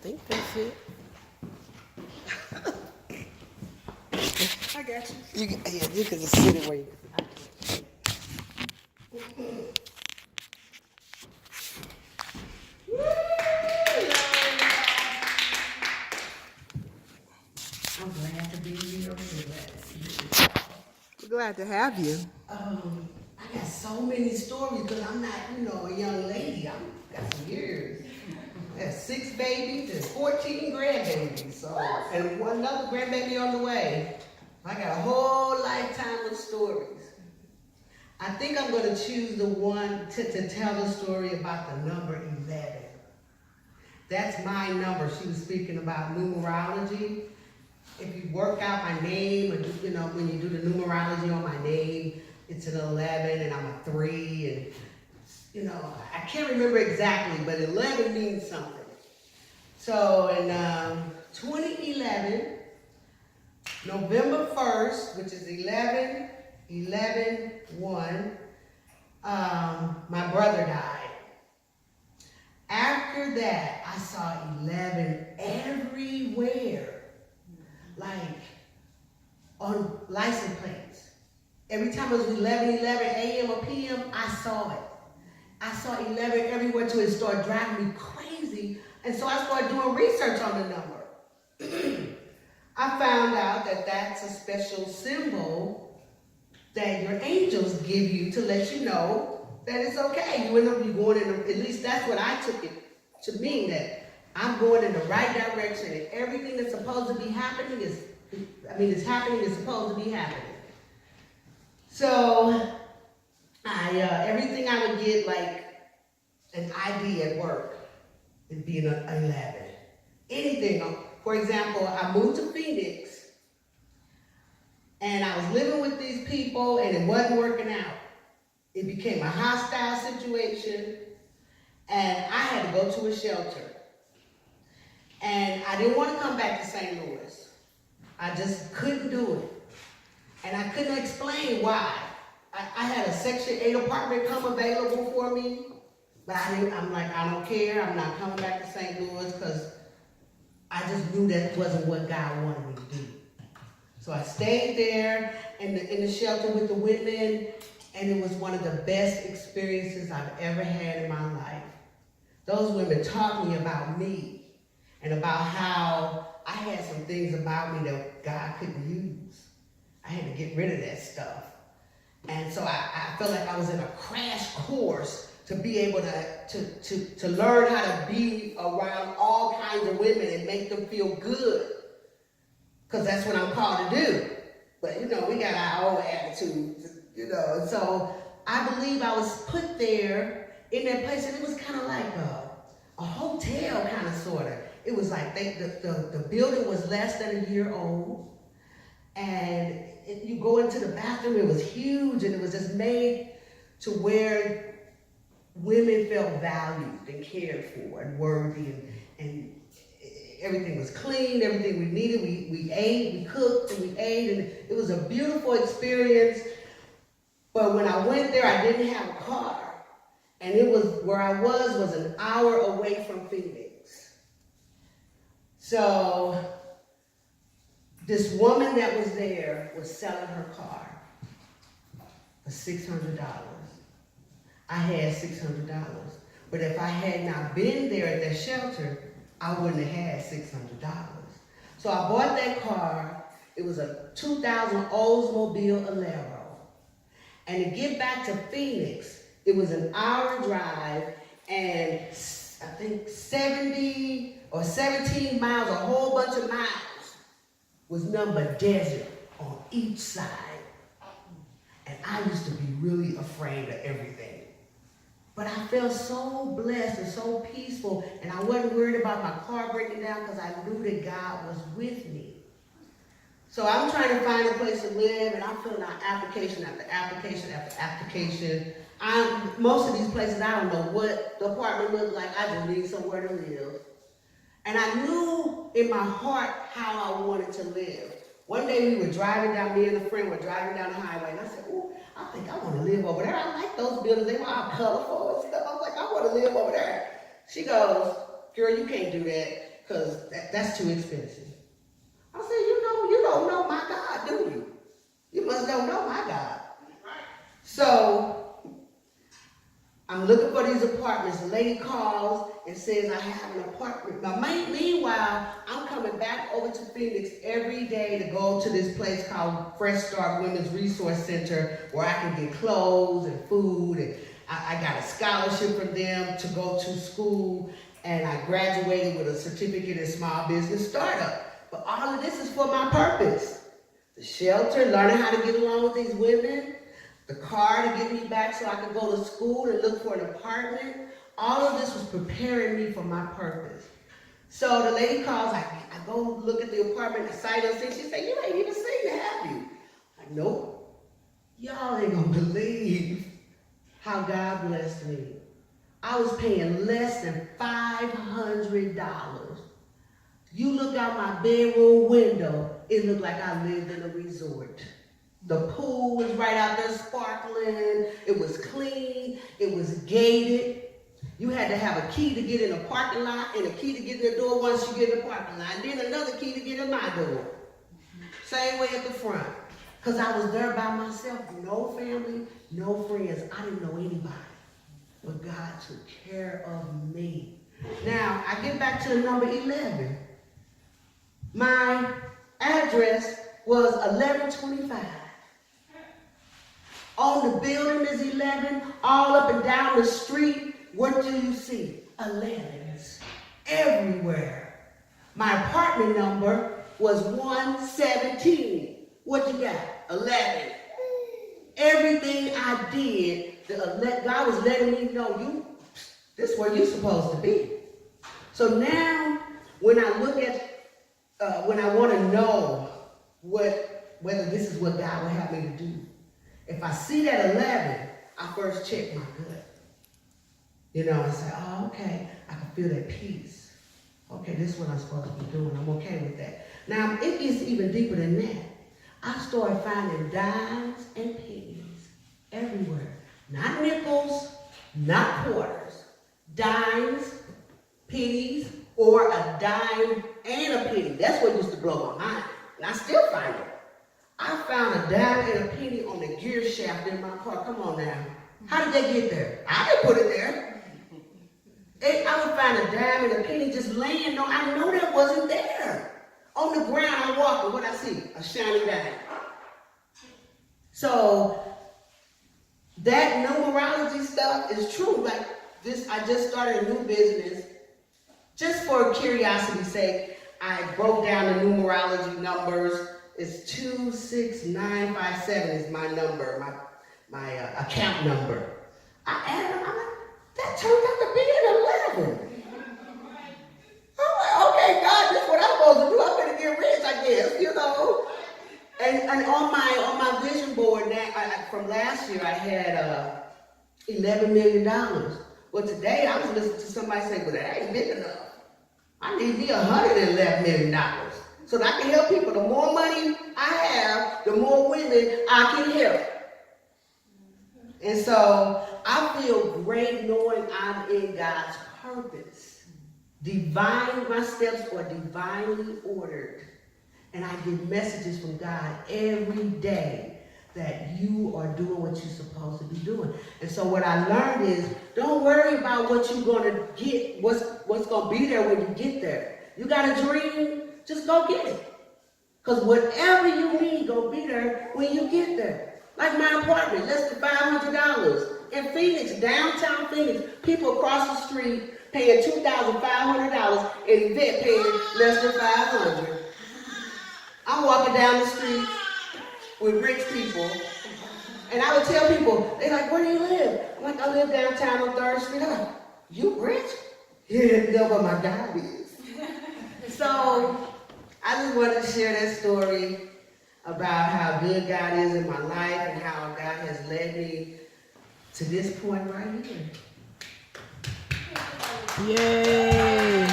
think that's it. I got you. You can just sit it where you. I'm glad to be here. I'm glad to see you. We're glad to have you. I got so many stories because I'm not, a young lady. I've got some years. I have 6 babies and 14 grandbabies. So, and another grandbaby on the way. I got a whole lifetime of stories. I think I'm going to choose the one to tell the story about the number 11. That's my number. She was speaking about numerology. If you work out my name, or when you do the numerology on my name, it's an 11 and I'm a 3, and I can't remember exactly, but 11 means something. So in 2011, November 1st, which is 11/11/1, my brother died. After that, I saw 11 everywhere, like on license plates. Every time it was 11:11 a.m. or p.m., I saw it. I saw 11 everywhere till it started driving me crazy. And so I started doing research on the number. I found out that that's a special symbol that your angels give you to let you know that it's okay. You end up going in, at least that's what I took it to mean, that I'm going in the right direction and everything that's supposed to be happening it's happening, it's supposed to be happening. So everything I would get, like an ID at work, it'd be an 11. Anything. For example, I moved to Phoenix and I was living with these people and it wasn't working out. It became a hostile situation and I had to go to a shelter. And I didn't want to come back to St. Louis. I just couldn't do it. And I couldn't explain why. I had a Section 8 apartment come available for me, but I'm like, I don't care. I'm not coming back to St. Louis because I just knew that wasn't what God wanted me to do. So I stayed there in the shelter with the women, and it was one of the best experiences I've ever had in my life. Those women taught me about me and about how I had some things about me that God couldn't use. I had to get rid of that stuff. And so I felt like I was in a crash course to be able to learn how to be around all kinds of women and make them feel good. Because that's what I'm called to do. But, we got our own attitudes, So I believe I was put there in that place, and it was kind of like a hotel, kind of, sort of. It was like the building was less than a year old. And you go into the bathroom, it was huge, and it was just made to where women felt valued and cared for and worthy, and everything was clean, everything we needed. We ate, we cooked, and we ate, and it was a beautiful experience. But when I went there, I didn't have a car. And it was, where I was an hour away from Phoenix. So this woman that was there was selling her car for $600. I had $600. But if I had not been there at that shelter, I wouldn't have had $600. So I bought that car. It was a 2000 Oldsmobile Alero. And to get back to Phoenix, it was an hour drive, and I think 70 or 17 miles, a whole bunch of miles, was nothing but desert on each side. And I used to be really afraid of everything. But I felt so blessed and so peaceful, and I wasn't worried about my car breaking down because I knew that God was with me. So I'm trying to find a place to live, and I'm filling out application after application after application. Most of these places, I don't know what the apartment looks like. I just need somewhere to live. And I knew in my heart how I wanted to live. One day me and a friend were driving down the highway, and I said, "Oh, I think I want to live over there. I like those buildings. They were all colorful and stuff." I was like, "I want to live over there." She goes, "Girl, you can't do that. because that's too expensive. I said, you don't know my God, do you? You must don't know my God. So I'm looking for these apartments. The lady calls and says I have an apartment. Now, meanwhile, I'm coming back over to Phoenix every day to go to this place called Fresh Start Women's Resource Center where I can get clothes and food. And I got a scholarship from them to go to school. And I graduated with a certificate in small business startup. But all of this is for my purpose. The shelter, learning how to get along with these women, the car to get me back so I could go to school and look for an apartment. All of this was preparing me for my purpose. So the lady calls, I go look at the apartment, I sight unseen. She said, you ain't even seen it, have you? I'm like, nope. Y'all ain't gonna believe how God blessed me. I was paying less than $500. You look out my bedroom window, it looked like I lived in a resort. The pool was right out there sparkling. It was clean. It was gated. You had to have a key to get in the parking lot and a key to get in the door once you get in the parking lot. And then another key to get in my door. Same way at the front. Because I was there by myself. No family, no friends. I didn't know anybody. But God took care of me. Now, I get back to number 11. My address was 1125. On the building is 11, all up and down the street. What do you see? 11s everywhere. My apartment number was 117. What you got? 11. Everything I did, God was letting me know, this is where you're supposed to be. So now, when I look at, when I want to know whether this is what God will have me to do, if I see that 11, I first check my gut. And say, oh, okay, I can feel that peace. Okay, this is what I'm supposed to be doing. I'm okay with that. Now, it gets even deeper than that. I started finding dimes and pennies everywhere. Not nickels, not quarters. Dimes, pennies, or a dime and a penny. That's what used to blow my mind. And I still find it. I found a dime and a penny on the gear shaft in my car. Come on now. How did they get there? I didn't put it there. I would find a dime and a penny just laying. No, I know that wasn't there. On the ground, I'm walking. What I see? A shiny dime. So that numerology stuff is true. Like this, I just started a new business. Just for curiosity's sake, I broke down the numerology numbers. It's 26957 is my number, my account number. I added them. I'm like, that turned out to be an 11. I'm like, okay, God, this is what I'm supposed to do. I'm gonna get rich, I guess, And on my vision board from last year, I had $11 million. Well, today I was listening to somebody say, well, that ain't big enough. I need me $111 million. So that I can help people. The more money I have, the more women I can help. And so I feel great knowing I'm in God's purpose. My steps are divinely ordered. And I get messages from God every day that you are doing what you're supposed to be doing. And so what I learned is, don't worry about what you're going to get, what's going to be there when you get there. You got a dream? Just go get it. Because whatever you need, go be there when you get there. Like my apartment, less than $500. In Phoenix, downtown Phoenix, people across the street paying $2,500, and Yvette paying less than $500. I'm walking down the street with rich people, and I would tell people, they're like, where do you live? I'm like, I live downtown on 3rd Street. I'm like, you rich? Yeah, know what my God is. So I just wanted to share that story about how good God is in my life and how God has led me to this point right here. Yay!